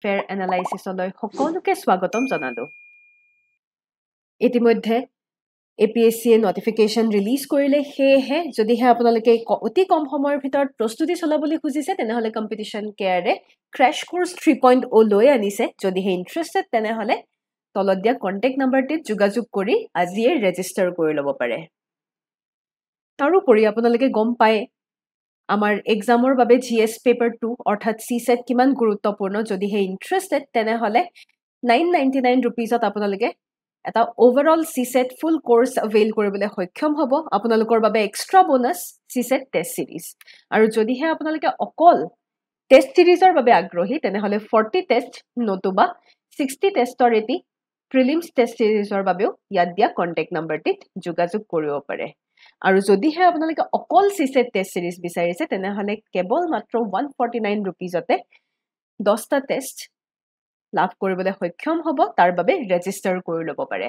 Fair এনালাইচিছলৈ সকলোকে স্বাগতম জনালো ইতিমধ্যে APSCয়ে নটিফিকেশ্যন ৰিলিজ কৰিলে সেয়েহে যদিহে আপোনালোকে অতি কম সময়ৰ ভিতৰত প্ৰস্তুতি চলাবলৈ খুজিছে তেনেহলে কম্পিটিশন কেয়াৰে ক্ৰেশ কোৰ্স 3.0 লৈ আনিছে যদিহে ইন্টাৰেষ্টেড তেনেহলে তলত দিয়া কন্টেক্ট নাম্বাৰটিত যোগাযোগ কৰি আজিয়ে ৰেজিষ্টাৰ কৰি ল'ব পাৰে তাৰোপৰি আপোনালোকে গম পায় আমাৰ এক্সামৰ বাবে GS পেপাৰ 2 অৰ্থাৎ CSET কিমান গুৰুত্বপূৰ্ণ যদিহে ইন্টাৰেষ্টেড তেনেহলে 999 rupeesত আপোনালোকে এটা ওভাৰঅল CSET ফুল কোৰ্স অভেইল কৰিবলৈ সক্ষম হ'ব আপোনালোকৰ বাবে এক্সট্ৰা বোনাস CSET টেষ্ট সিৰিজ আৰু যদিহে আপোনালোকে অকল টেষ্ট সিৰিজৰ বাবে আগ্ৰহী তেনেহলে 40 টেষ্ট নতুবা 60 টেষ্টৰ এটি প্ৰিলিমছ টেষ্ট সিৰিজৰ বাবেও ইয়াত দিয়া কন্টেক্ট নাম্বাৰটিত যোগাযোগ কৰিব পাৰে আৰু যদিহে আপোনালোকে অকল CSET টেষ্ট সিৰিজ বিচাৰিছে তেনেহলে কেৱল মাত্ৰ 149 rupeesতে 10টা টেষ্ট লাভ কৰিবলৈ সক্ষম হ'ব তাৰ বাবে ৰেজিষ্টাৰ কৰি ল'ব পাৰে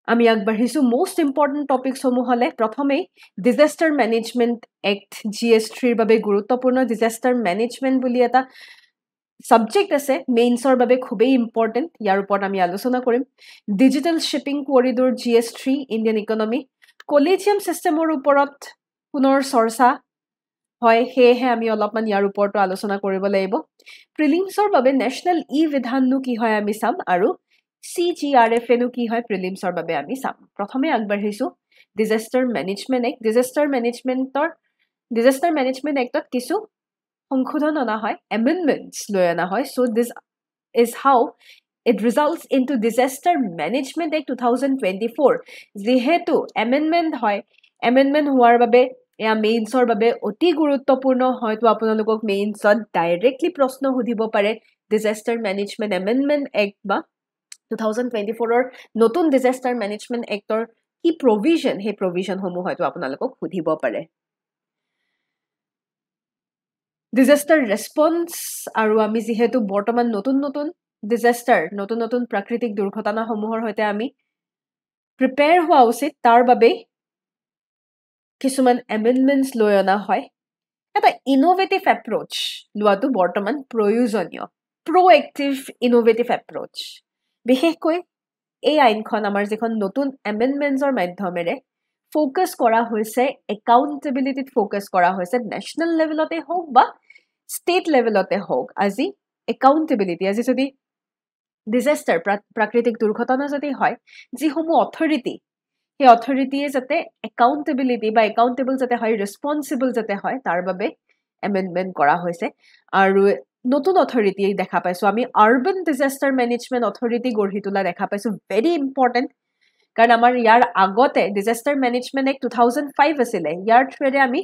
আমি আগবাঢ়িছো মোস্ট ইম্পৰ্টেন্ট টপিকছ সমূহলে প্ৰথমেই ডিজাস্টাৰ মেনেজমেন্ট এক্ট GS3 ৰ বাবে গুৰুত্বপূৰ্ণ ডিজাস্টাৰ মেনেজমেন্ট বুলি এটা সাবজেক্ট আছে মেইনছৰ বাবে খুবেই ইম্পৰ্টেন্ট ইয়াৰ ওপৰত আমি আলোচনা কৰিম digital shipping corridor GS3 Indian economy collegium সিস্টেমৰ ওপৰত পুনৰ চৰ্চা হয় সেয়েহে আমি অলপমান ইয়াৰ ওপৰতো আলোচনা কৰিব লাগিব প্ৰিলিমছৰ বাবে নেশনেল বিধাননো কি হয় আমি চাম আৰু CGRF এনো কি হয় প্ৰিলিমছৰ বাবে আমি চাম প্ৰথমে আগবাঢ়িছো disaster management act disaster management এক্টত কিছু সংশোধন অনা হয় amendments লৈ অনা হয় so this is how it results into disaster management act 2024 যেহেতু amendment হোৱাৰ বাবে এয়া মেইনছৰ বাবে অতি গুৰুত্বপূৰ্ণ হয়তো আপোনালোকক মেইনছত ডাইৰেক্টলি প্ৰশ্ন সুধিব পাৰে ডিজাস্টাৰ মেনেজমেন্ট এমেন্ডমেন্ট এক্ট বা 2024 ৰ নতুন ডিজাস্টাৰ মেনেজমেন্ট এক্টৰ কি প্ৰভিজন হে প্ৰভিজন সমূহ হয়তো আপোনালোকক সুধিব পাৰে ডিজাস্টাৰ ৰেসপন্স আৰু আমি যেহেতু বৰ্তমান নতুন প্ৰাকৃতিক দুৰ্ঘটনা সমূহৰ হৈতে আমি প্ৰিপেয়াৰ হোৱা উচিত তাৰ বাবে কিছুমান এমেন্ডমেন্টস লৈ অনা হয় এটা ইনোভেটিভ এপ্ৰোচ লোৱাটো বৰ্তমান প্ৰয়োজনীয় প্ৰ'এক্টিভ ইনোভেটিভ এপ্ৰোচ বিশেষকৈ এই আইনখন আমাৰ যিখন নতুন এমেন্ডমেন্টছৰ মাধ্যমেৰে ফোকাস কৰা হৈছে একাউন্টেবিলিটিত ফোকাস কৰা হৈছে নেশনেল লেভেলতে হোক বা ষ্টেট লেভেলতে হোক আজি একাউন্টেবিলিটি আজি যদি ডিজাস্টাৰ প্ৰাকৃতিক দুৰ্ঘটনা যদি হয় যিসমূহ অথৰিটি সেই অথৰিটিয়ে যাতে একাউন্টেবিলিটি বা একাউন্টেবল যাতে হয় ৰেসপন্সিবল যাতে হয় তাৰ বাবে এমেন্ডমেন্ট কৰা হৈছে আৰু নতুন অথৰিটি দেখা পাইছো আমি আৰবান ডিজাস্টাৰ মেনেজমেন্ট অথৰিটি গঢ়ি তোলা দেখা পাইছো ভেৰি ইম্পৰ্টেন্ট কাৰণ আমাৰ ইয়াৰ আগতে ডিজাস্টাৰ মেনেজমেন্ট এক্ট 2005 আছিলে ইয়াৰ থ্ৰুৰে আমি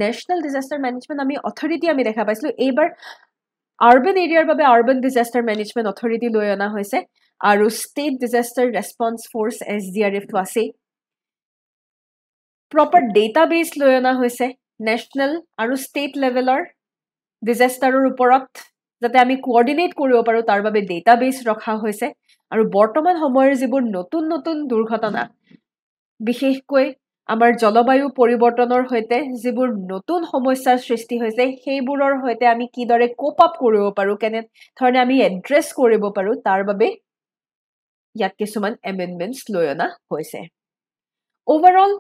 নেশনেল ডিজাস্টাৰ মেনেজমেন্ট আমি অথৰিটি আমি দেখা পাইছিলো এইবাৰ আৰবান এৰিয়াৰ বাবে আৰবান ডিজাস্টাৰ মেনেজমেন্ট অথৰিটি লৈ অনা হৈছে আৰু ষ্টেট ডিজাস্টাৰ ৰেসপন্স ফোৰ্স SDRF টো আছে প্ৰপাৰ ডেটাবেস লৈ অনা হৈছে নেশনেল আৰু ষ্টেট লেভেলৰ ডিজাস্টাৰৰ ওপৰত যাতে আমি কোঅৰ্ডিনেট কৰিব পাৰো তাৰ বাবে ডেটাবেস ৰখা হৈছে আৰু বৰ্তমান সময়ৰ যিবোৰ নতুন দুৰ্ঘটনা বিশেষকৈ আমাৰ জলবায়ু পৰিৱৰ্তনৰ হৈতে যিবোৰ নতুন সমস্যাৰ সৃষ্টি হৈছে সেইবোৰৰ হৈতে আমি কিদৰে কোপ আপ কৰিব পাৰো কেনে ধৰণে আমি এড্ৰেছ কৰিব পাৰো তাৰ বাবে ইয়াত কিছুমান এমেন্ডমেন্টস লৈ অনা হৈছে overall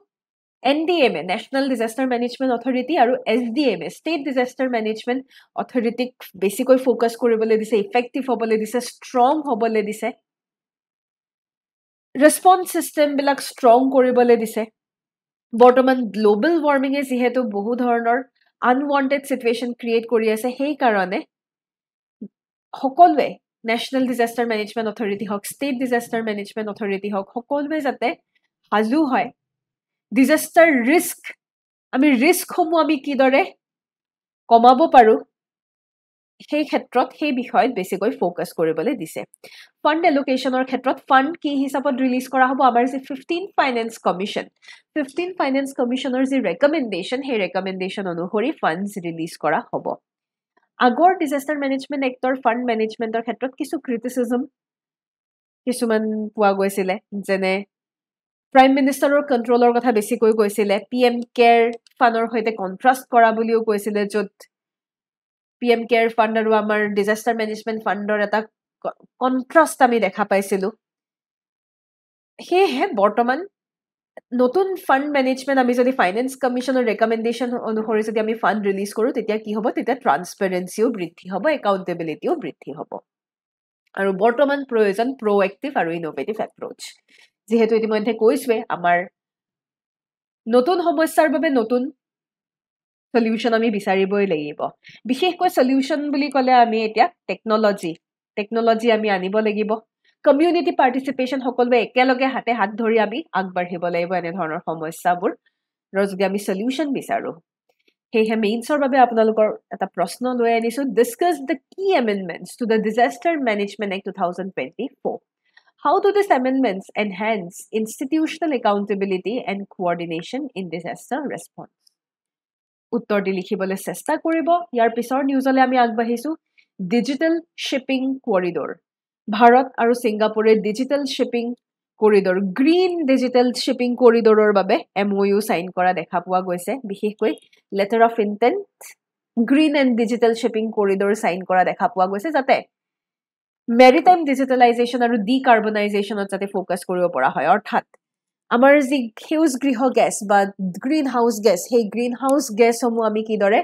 NDMA National Disaster Management Authority আৰু SDMA State Disaster Management Authority বেছিকৈ ফোকাস কৰিবলৈ দিছে ইফেক্টিভ হ'বলৈ দিছে ষ্ট্ৰং হ'বলৈ দিছে ৰেসপন্স সিস্টেম বিলাক ষ্ট্ৰং কৰিবলৈ দিছে বৰ্তমান গ্লোবাল ওয়াৰ্মিঙে যেহেতু বহু ধৰণৰ আনৱান্টেড সিচুৱেচন ক্ৰিয়েট কৰি আছে সেই কাৰণে সকলোৱে নেশনেল ডিজাস্টাৰ মেনেজমেন্ট অথৰিটি হক ষ্টেট ডিজাস্টাৰ মেনেজমেন্ট অথৰিটি হক সকলোৱে যাতে হাজু হয় ডিজাস্টাৰ আমি ৰিস্কসমূহ আমি কিদৰে কমাব পাৰো সেই ক্ষেত্ৰত সেই বিষয়ত বেছিকৈ ফোকাস কৰিবলৈ দিছে ফান্ড এলোকেশনৰ ক্ষেত্ৰত ফান্ড কি হিচাপত ৰিলিজ কৰা হ'ব আমাৰ যে 15 ফাইনেন্স কমিশনৰ যে ৰেকমেন্ডেশন সেই ৰেকমেন্ডেশন অনুসৰি ফান্ডস ৰিলিজ কৰা হ'ব আগৰ ডিজাস্টাৰ মেনেজমেন্ট এক্টৰ ফান্ড মেনেজমেন্টৰ ক্ষেত্ৰত কিছু ক্ৰিটিসিজম কিছুমান পোৱা গৈছিলে যেনে প্ৰাইম মিনিষ্টাৰৰ কন্ট্ৰোলৰ কথা বেছিকৈ কৈছিলে PM কেয়াৰ ফানৰ হৈতে কন্ট্ৰাষ্ট কৰা বুলিও কৈছিলে য'ত PM Care Fund আৰু আমাৰ Disaster Management Fundৰ এটা কন্ট্ৰাষ্ট আমি দেখা পাইছিলোঁ সেয়েহে বৰ্তমান নতুন ফাণ্ড মেনেজমেণ্ট আমি যদি ফাইনেন্স কমিশ্যনৰ ৰেকমেণ্ডেশ্যন অনুসৰি যদি আমি ফাণ্ড ৰিলিজ কৰোঁ তেতিয়া কি হ'ব তেতিয়া ট্ৰান্সপেৰেঞ্চিও বৃদ্ধি হ'ব একাউণ্টেবিলিটিও বৃদ্ধি হ'ব আৰু বৰ্তমান প্ৰয়োজন প্ৰ'এক্টিভ আৰু ইন'ভেটিভ এপ্ৰ'চ যিহেতু ইতিমধ্যে কৈছোৱে আমাৰ নতুন সমস্যাৰ বাবে নতুন সলিউশ্যন আমি বিচাৰিবই লাগিব বিশেষকৈ সলিউশ্যন বুলি ক'লে আমি এতিয়া টেকনলজি আমি আনিব লাগিব কমিউনিটি পাৰ্টিচিপেশ্যন সকলোৱে একেলগে হাতে হাত ধৰি আমি আগবাঢ়িব লাগিব এনেধৰণৰ সমস্যাবোৰ আৰু যদি আমি সলিউশ্যন বিচাৰোঁ সেয়েহে মেইনছৰ বাবে আপোনালোকৰ এটা প্ৰশ্ন লৈ আনিছোঁ discuss the key amendments to the disaster management act 2024 How do these amendments enhance institutional accountability and coordination in disaster response? উত্তৰ দি লিখিবলৈ চেষ্টা কৰিব ইয়াৰ পিছৰ নিউজলৈ আমি আগবাঢ়িছোঁ ডিজিটেল শ্বিপিং কৰিডৰ ভাৰত আৰু ছিংগাপুৰে digital shipping corridor green digital shipping কৰিডৰৰ বাবে MOU সাইন কৰা দেখা পোৱা গৈছে বিশেষকৈ letter of intent green and digital shipping corridor sign কৰা দেখা পোৱা গৈছে যাতে মেৰিটাইম ডিজিটেলাইজেশ্যন আৰু ডিকাৰ্বনাইজেশ্যনত যাতে ফ'কাছ কৰিব পৰা হয় অৰ্থাৎ আমাৰ যি সেউজ গৃহ গেছ বা গ্ৰীণ হাউচ গেছ সেই গ্ৰীণ হাউচ গেছসমূহ আমি কিদৰে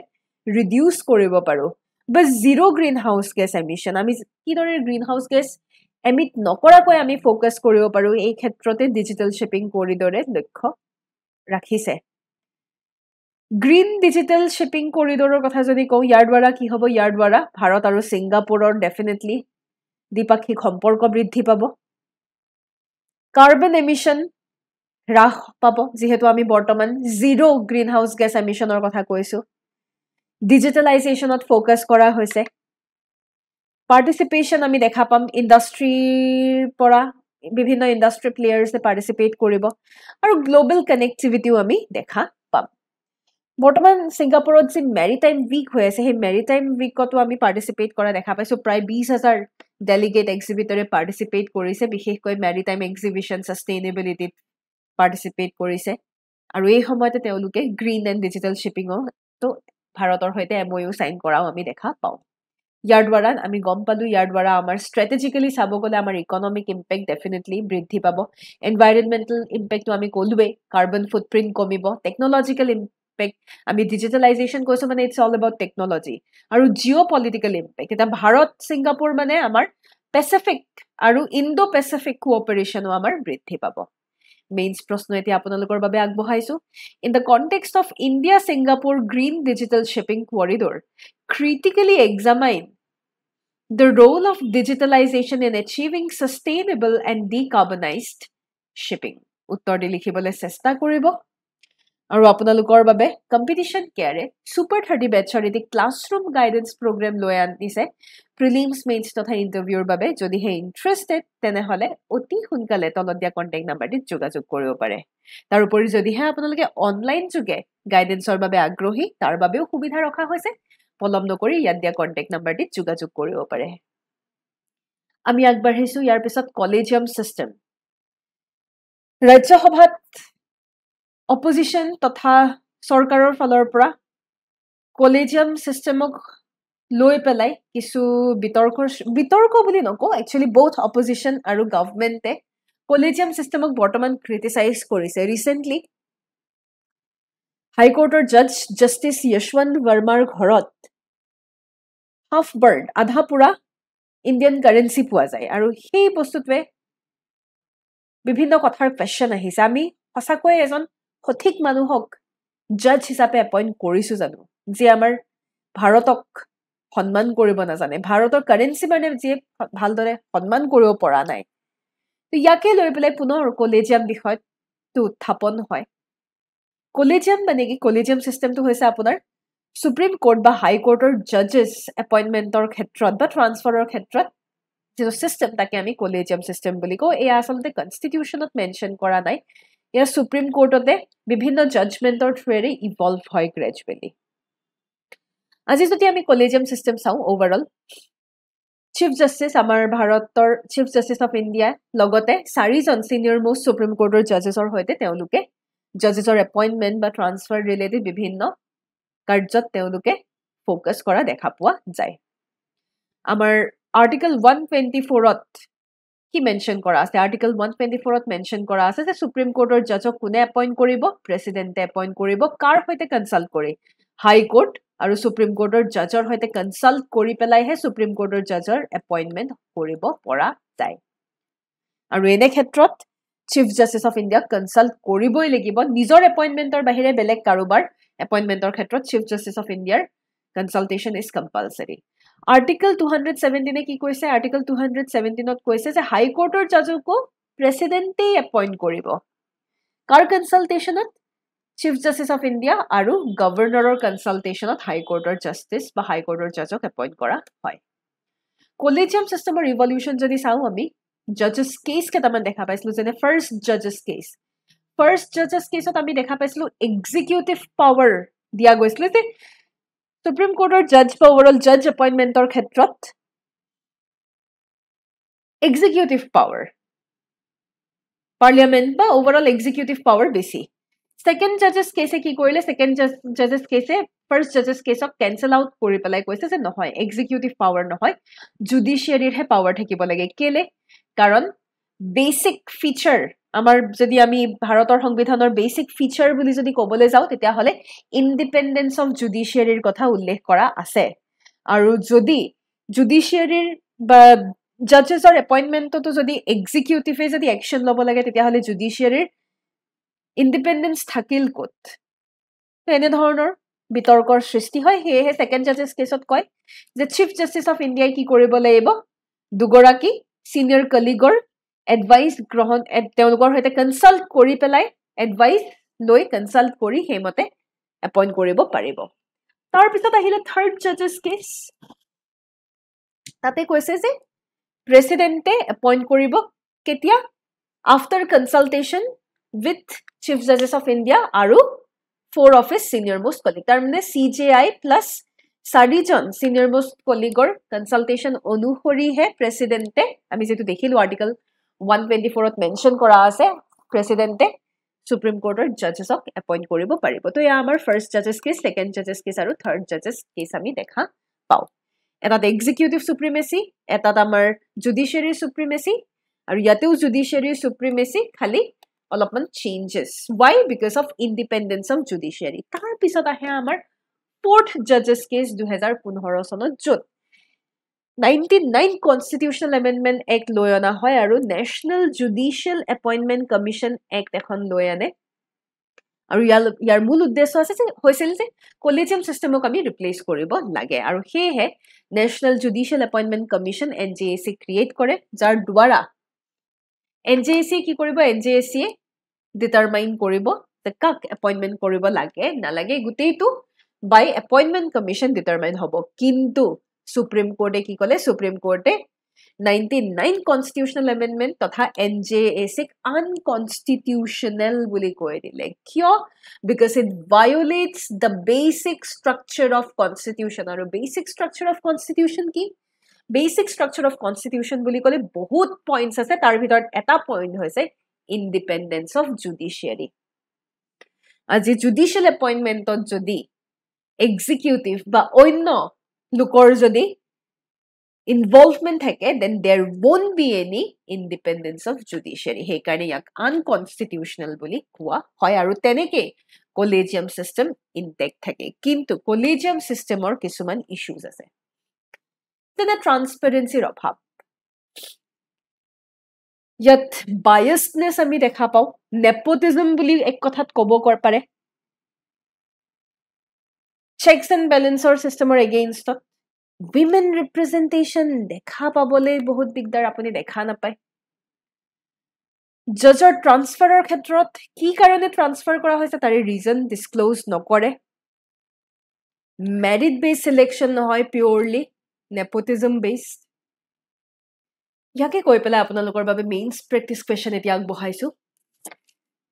ৰিডিউচ কৰিব পাৰোঁ বা zero' green house gas emission আমি কিদৰে গ্ৰীণ হাউচ গেছ এমিট নকৰাকৈ আমি ফ'কাছ কৰিব পাৰোঁ এই ক্ষেত্ৰতে ডিজিটেল শ্বিপিং কৰিডৰে লক্ষ্য ৰাখিছে গ্ৰীণ ডিজিটেল শ্বিপিং কৰিডৰৰ কথা যদি কওঁ ইয়াৰ দ্বাৰা কি হ'ব ইয়াৰ দ্বাৰা ভাৰত আৰু ছিংগাপুৰৰ ডেফিনেটলি দ্বিপাক্ষিক সম্পৰ্ক বৃদ্ধি পাব কাৰ্বন এমিশ্যন হ্ৰাস পাব যিহেতু আমি বৰ্তমান জিৰ' গ্ৰীণ হাউচ গেছ এমিশ্যনৰ কথা কৈছোঁ ডিজিটেলাইজেশ্যনত ফ'কাছ কৰা হৈছে পাৰ্টিচিপেশ্যন আমি দেখা পাম ইণ্ডাষ্ট্ৰীৰ পৰা বিভিন্ন ইণ্ডাষ্ট্ৰী প্লেয়াৰ্ছে পাৰ্টিচিপেট কৰিব আৰু গ্ল'বেল কানেক্টিভিটিও আমি দেখা পাম বৰ্তমান ছিংগাপুৰত যি মেৰিটাইম উইক হৈ আছে সেই মেৰিটাইম উইকতো আমি পাৰ্টিচিপেট কৰা দেখা পাইছোঁ প্ৰায় 20,000 ডেলিগেট এক্সিবিটৰে পাৰ্টিচিপেট কৰিছে বিশেষকৈ মেৰিটাইম এক্সিবিশ্যন ছাষ্টেইনেবিলিটিত পাৰ্টিচিপেট কৰিছে আৰু এই সময়তে তেওঁলোকে গ্ৰীণ এণ্ড ডিজিটেল শ্বিপিঙতো ভাৰতৰ সৈতে MOU সাইন কৰাও আমি দেখা পাওঁ ইয়াৰ দ্বাৰা আমি গম পালোঁ ইয়াৰ দ্বাৰা আমাৰ ষ্ট্ৰেটেজিকেলি চাব গ'লে আমাৰ ইকনমিক ইম্পেক্ট ডেফিনেটলি বৃদ্ধি পাব এনভাইৰনমেণ্টেল ইম্পেক্টটো আমি ক'লোৱেই কাৰ্বন ফুটপ্ৰিণ্ট কমিব টেকনলজিকেল ইম্পেক্ট আমি ডিজিটেলাইজেশ্যন কৈছোঁ মানে ইটছ অল এবাউট টেকনলজি আৰু জিঅ' পলিটিকেল ইম্পেক্ট এতিয়া ভাৰত ছিংগাপুৰ মানে আমাৰ পেচিফিক আৰু ইণ্ডো পেচিফিক কোঅপাৰেশ্যনো আমাৰ বৃদ্ধি পাব মেইনছ প্ৰশ্ন এতিয়া আপোনালোকৰ বাবে আগবঢ়াইছোঁ in the context of India Singapore green digital shipping corridor critically examine the role of digitalization in achieving sustainable and decarbonized shipping. উত্তৰ দি লিখিবলৈ চেষ্টা কৰিব আৰু আপোনালোকৰ বাবে কম্পিটিশ্যন কেয়াৰে ছুপাৰ 30 বেটছৰ এটি ক্লাছৰুম গাইডেন্স প্ৰগ্ৰেম লৈ আনিছে প্ৰিলিমছ মেইনছ তথা ইণ্টাৰভিউৰ বাবে যদিহে ইণ্টাৰেষ্টেড তেনেহ'লে অতি সোনকালে তলত দিয়া কণ্টেক্ট নাম্বাৰটিত যোগাযোগ কৰিব পাৰে তাৰোপৰি যদিহে আপোনালোকে অনলাইন যোগে গাইডেন্সৰ বাবে আগ্ৰহী তাৰ বাবেও সুবিধা ৰখা হৈছে পলম নকৰি ইয়াত দিয়া কণ্টেক্ট নাম্বাৰটিত যোগাযোগ কৰিব পাৰে আমি আগবাঢ়িছোঁ ইয়াৰ পিছত কলেজিয়াম ছিষ্টেম ৰাজ্যসভাত অপজিশ্যন তথা চৰকাৰৰ ফালৰ পৰা কলেজিয়াম ছিষ্টেমক লৈ পেলাই কিছু বিতৰ্ক বুলি নকওঁ একচুৱেলি both অপজিশ্যন আৰু গভৰ্ণমেণ্টে কলেজিয়াম ছিষ্টেমক বৰ্তমান ক্ৰিটিচাইজ কৰিছে ৰিচেণ্টলি হাইকোৰ্টৰ জাজ জাষ্টিছ যশৱন্ত বৰ্মাৰ ঘৰত হাফ বাৰ্ড আধা পুৰা ইণ্ডিয়ান কাৰেঞ্চি পোৱা যায় আৰু সেই বস্তুটোৱে বিভিন্ন কথাৰ কুৱেশ্যন আহিছে আমি সঁচাকৈ এজন সঠিক মানুহক জাজ হিচাপে এপইণ্ট কৰিছোঁ জানো যি আমাৰ ভাৰতক সন্মান কৰিব নাজানে ভাৰতৰ কাৰেঞ্চি মানে যিয়ে ভালদৰে সন্মান কৰিব পৰা নাই ইয়াকে লৈ পেলাই পুনৰ কলেজিয়াম বিষয়টো উত্থাপন হয় কলেজিয়াম মানে কি কলেজিয়াম ছিষ্টেমটো হৈছে আপোনাৰ সুপ্ৰিম কোৰ্ট বা হাই কোৰ্টৰ জাজেছ এপইণ্টমেণ্টৰ ক্ষেত্ৰত বা ট্ৰান্সফাৰৰ ক্ষেত্ৰত যিটো ছিষ্টেম তাকে আমি কলেজিয়াম ছিষ্টেম বুলি কওঁ এয়া আচলতে কনষ্টিটিউশ্যনত মেনশ্যন কৰা নাই এয়া সুপ্ৰিম কোৰ্টতে বিভিন্ন জাজমেণ্টৰ থ্ৰুৱেৰে ইভলভ হয় গ্ৰেজুৱেলি আজি যদি আমি কলেজিয়াম ছিষ্টেম চাওঁ অভাৰঅল চিফ জাষ্টিছ আমাৰ ভাৰতৰ চিফ জাষ্টিছ অফ ইণ্ডিয়া লগতে 4জন ছিনিয়ৰ মোষ্ট সুপ্ৰিম কোৰ্টৰ জাজেছৰ সৈতে তেওঁলোকে জাজেছৰ এপইণ্টমেণ্ট বা ট্ৰান্সফাৰ ৰিলেটেড বিভিন্ন কাৰ্যত তেওঁলোকে ফোকাস কৰা দেখা পোৱা যায় আমাৰ আৰ্টিকল 124ত কি মেনশন কৰা আছে আৰ্টিকল 124ত মেনশন কৰা আছে যে সুপ্ৰিম কোৰ্টৰ জাজক কোনে এপইন্ট কৰিব প্ৰেসিডেন্টে এপইন্ট কৰিব কাৰ হৈতে কনসাল্ট কৰি হাই কোৰ্ট আৰু সুপ্ৰিম কোৰ্টৰ জাজৰ হৈতে কনসাল্ট কৰি পেলাইহে সুপ্ৰিম কোৰ্টৰ জাজৰ এপইন্টমেন্ট কৰিব পৰা যায় আৰু এনে ক্ষেত্ৰত chief justice of India consult কৰিবই লাগিব নিজৰ এপইন্টমেন্টৰ বাহিৰে বেলেগ কাৰোবাৰ এপইন্টমেন্টৰ ক্ষেত্ৰত চিফ জাস্টিস অফ ইন্ডিয়াৰ কনসালটেশন ইজ কম্পালসৰি আৰ্টিকল 217 কি কৈছে আৰ্টিকল 217ত কৈছে যে হাই কোৰ্টৰ জাজকো প্ৰেসিডেন্টে এপইন্ট কৰিব কাৰ কনসালটেশনত চিফ জাস্টিস অফ ইন্ডিয়া আৰু গভৰ্ণৰৰ কনসালটেশনত হাই কোৰ্টৰ জাস্টিস বা হাই কোৰ্টৰ জাজক এপইন্ট কৰা হয় কলেজিয়াম সিস্টেমৰ ৰিভলিউশন যদি চাও আমি জাজেস কেস কেটামান দেখা পাইছিলো যেনে ফাৰ্স্ট জাজেস কেছত আমি দেখা পাইছিলো এক্সিকিউটিভ পাৱাৰ দিয়া গৈছিল যে সুপ্ৰিম কোৰ্টৰ জাজ বা ওভাৰঅল জাজ এপইন্টমেন্টৰ ক্ষেত্ৰত এক্সিকিউটিভ পাৱাৰ পাৰ্লিয়ামেন্ট বা ওভাৰঅল এক্সিকিউটিভ পাৱাৰ বেছি সেকেন্ড জাজেস কেসে কি কৰিলে সেকেন্ড জাজেস কেসে ফাৰ্স্ট জাজেস কেসক কেনসেল আউট কৰি পেলাই কৈছে যে নহয় এক্সিকিউটিভ পাৱাৰ নহয় জুডিশিয়াৰীৰ হে পাৱাৰ থাকিব লাগে কেলে কাৰণ বেসিক ফিচাৰ আমাৰ যদি আমি ভাৰতৰ সংবিধানৰ বেসিক ফিচাৰ বুলি যদি ক'বলৈ যাও তেতিয়া হলে ইন্ডিপেন্ডেন্স অফ জুডিশিয়াৰীৰ কথা উল্লেখ কৰা আছে আৰু যদি জুডিশিয়াৰীৰ বা জাজেছৰ এপইন্টমেন্টটো যদি এক্সিকিউটিভে যদি একশন ল'ব লাগে তেতিয়া হলে জুডিশিয়াৰীৰ ইন্ডিপেন্ডেন্স থাকিল কত এনে ধৰণৰ বিতৰ্কৰ সৃষ্টি হয় হেহে সেকেন্ড জাজেস কেছত কয় যে চিফ জাস্টিস অফ ইন্ডিয়া কি কৰিব লাগিব দুগৰাকী সিনিয়ৰ কলিগৰ এডভাইস গ্ৰহণ তেওঁলোকৰ হৈতে কনসাল্ট কৰি পেলাই এডভাইস লৈ কনসাল্ট কৰি হেমতে এপইন্ট কৰিব পাৰিব তাৰ পিছত আহিলে থাৰ্ড জাজেস কেস তাতে কৈছে যে প্ৰেসিডেন্টে এপইন্ট কৰিব কেতিয়া after consultation with Chief Justice of India আৰু 4 of his senior most colleague তাৰ মানে CJI plus 4 জন senior most colleagueৰ consultation অনুসৰি হে প্ৰেসিডেন্টে আমি যেটো দেখিলো আৰ্টিকল 124ত মেনশন কৰা আছে প্ৰেসিডেন্টে সুপ্ৰিম কোৰ্টৰ জাজেছক এপইন্ট কৰিব পাৰিব তো ইয়া আমাৰ ফাৰ্স্ট জাজেস কেস সেকেন্ড জাজেস কেস আৰু থাৰ্ড জাজেস কেস আমি দেখা পাও এটাত এক্সিকিউটিভ সুপ্ৰিমেসি এটাত আমাৰ জুডিশিয়াৰী সুপ্ৰিমেসি আৰু ইয়াতেও জুডিশিয়াৰী সুপ্ৰিমেসি খালি অলপমান changes why because of independence of judiciary তাৰ পিছত আহে আমাৰ fourth judges case 2015 চনত যত 99 constitutional amendment act লৈ অনা হয় আৰু national judicial appointment commission act এখন লৈ আনে আৰু ইয়াৰ মূল উদ্দেশ্য আছে যে হৈছিল যে কলেজিয়াম সিস্টেমক আমি ৰিপ্লেস কৰিব লাগে আৰু হেহে national judicial appointment commission NJAC create কৰে যাৰ দ্বাৰা NJAC কি কৰিব NJAC determine কৰিব যে কাক এপইন্টমেন্ট কৰিব লাগে নালাগে গুটেইটো বাই এপইন্টমেন্ট কমিশন ডিটাৰমাইন হ'ব কিন্তু সুপ্ৰিম কোৰ্টে কি কলে সুপ্ৰিম কোৰ্টে 99 কনস্টিটিউশনাল এমেন্ডমেন্ট তথা NJAC আনকনস্টিটিউশনাল বুলি কৈ দিলে কিয় because it violates the basic structure of constitution আৰু basic structure of constitution কি basic structure of constitution বুলি কলে বহুত পইণ্টস আছে তাৰ ভিতৰত এটা পইণ্ট হৈছে independence of judiciary আজি judicial appointment যদি executive বা অন্য লোকৰ যদি involvement থাকে then there won't be any independence of judiciary হে কাৰণে ইয়াক unconstitutional বুলি কোৱা হয় আৰু তেনেকে collegium system intact থাকে কিন্তু collegium systemৰ কিছুমান issues আছে তেনে transparency অভাৱ ইয়াত biasness আমি দেখা পাও nepotism বুলি এক কথাত কব পাৰে checks and balancer systemৰ against women representation দেখা পাবলে বহুত দিগদাৰ আপুনি দেখা নাপায় জজৰ ট্ৰান্সফাৰৰ ক্ষেত্ৰত কি কাৰণে ট্ৰান্সফাৰ কৰা হৈছে তাৰ ৰিজন ডিসক্লোজ নকৰে merit based selection নহয় purely nepotism based ইয়াকে কৈ পেলাই আপোনালোকৰ বাবে মেইনছ প্ৰেক্টিস কোৱেশ্চন এতিয়া আগবঢ়াইছো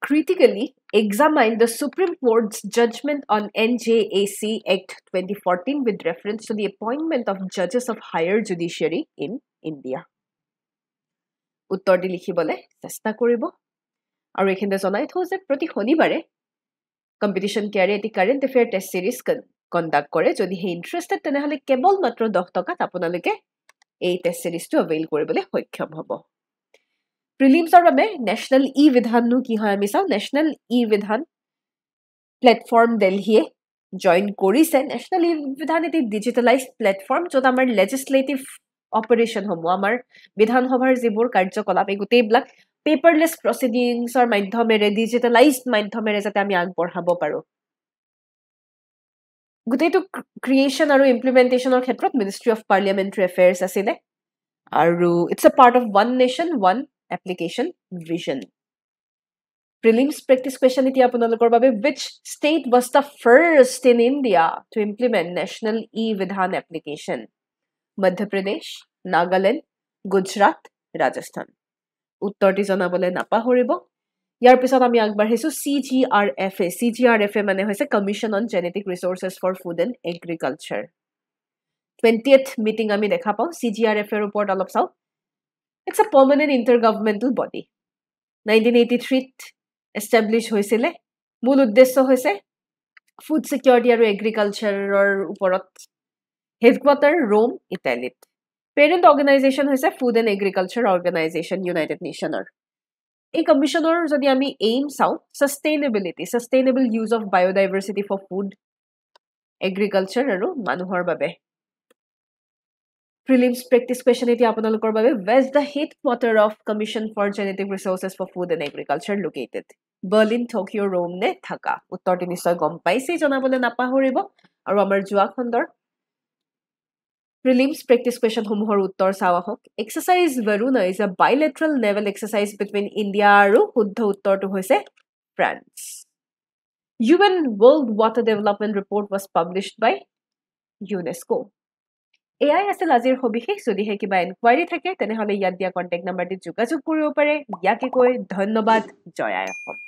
critically examine the Supreme Court's judgment on NJAC Act 2014 with reference to the appointment of judges of higher judiciary in India উত্তৰ দি লিখিবলে চেষ্টা কৰিব আৰু এখিনতে জনাই থওঁ যে প্ৰতি শনিবাৰে কম্পিটিশন কেয়াৰে এটি কাৰেন্ট এফেয়াৰ টেষ্ট সিৰিজ কণ্ডাক্ট কৰে যদিহে ইণ্টাৰেষ্টেড তেনেহ'লে কেৱল মাত্ৰ 10 টকাত আপোনালোকে এই টেষ্ট চিৰিজটো এভেইল কৰিবলৈ সক্ষম হ'ব প্ৰিলিমছৰ বাবে নেশ্যনেল ই বিধাননো কি হয় আমি চাওঁ নেশ্যনেল ই বিধান প্লেটফৰ্ম দিল্লীয়ে জইন কৰিছে নেশ্যনেল ই বিধান এটি ডিজিটেলাইজড প্লেটফৰ্ম য'ত আমাৰ লেজিসলেটিভ অপাৰেশ্যনসমূহ আমাৰ বিধানসভাৰ যিবোৰ কাৰ্যকলাপ এই গোটেইবিলাক পেপাৰলেছ প্ৰচিডিংছৰ মাধ্যমেৰে ডিজিটেলাইজড মাধ্যমেৰে যাতে আমি আগবঢ়াব পাৰোঁ গোটেইটো ক্ৰিয়েশ্যন আৰু ইমপ্লিমেণ্টেশ্যনৰ ক্ষেত্ৰত মিনিষ্ট্ৰী অফ পাৰ্লিয়ামেণ্টাৰী এফেয়াৰ্ছ আছিলে আৰু it's a part of one nation one application vision prelims practice question এতিয়া আপোনালোকৰ বাবে which state was the first in India to implement national e-vidhan application Madhya Pradesh Nagaland Gujarat Rajasthan উত্তৰটি জনাবলৈ নাপাহৰিব ইয়াৰ পিছত আমি আগবাঢ়িছো CGRFA মানে হৈছে commission on genetic resources for food and agriculture 20th meeting আমি দেখা পাওঁ CGRFA ৰ ওপৰত অলপ চাওঁ it's a permanent intergovernmental body 1983ত এষ্টাব্লিছ হৈছিলে মূল উদ্দেশ্য হৈছে ফুড ছিকিউৰিটি আৰু এগ্ৰিকালচাৰৰ ওপৰত হেডকোৱাৰ্টাৰ ৰোম ইটালীত পেৰেণ্ট অৰ্গেনাইজেশ্যন হৈছে food and agriculture organisation united নেশ্যনৰ এই কমিশ্যনৰ যদি আমি এইম চাওঁ sustainable use of biodiversity for food agriculture আৰু মানুহৰ বাবে প্ৰিলিমছ প্ৰেক্টিছ কুৱেশ্যন এতিয়া আপোনালোকৰ বাবে where's the headquarter of Commission for Genetic Resources for Food and Agriculture located Berlin Tokyo' Rome নে ঢাকা উত্তৰটি নিশ্চয় গম পাইছেই জনাবলৈ নাপাহৰিব আৰু আমাৰ যোৱা খণ্ডৰ প্ৰিলিমছ প্ৰেক্টিছ কুৱেশ্যনসমূহৰ উত্তৰ চাওঁ আহক exercise Varuna is a bilateral naval exercise between India আৰু শুদ্ধ উত্তৰটো হৈছে France UN World Water Development Report was published by UNESCO এয়াই আছিল আজিৰ সবিশেষ যদিহে কিবা এনকুৱাৰী থাকে তেনেহ'লে ইয়াত দিয়া কণ্টেক্ট নাম্বাৰটিত যোগাযোগ কৰিব পাৰে ইয়াকে কৈ ধন্যবাদ জয় আই অসম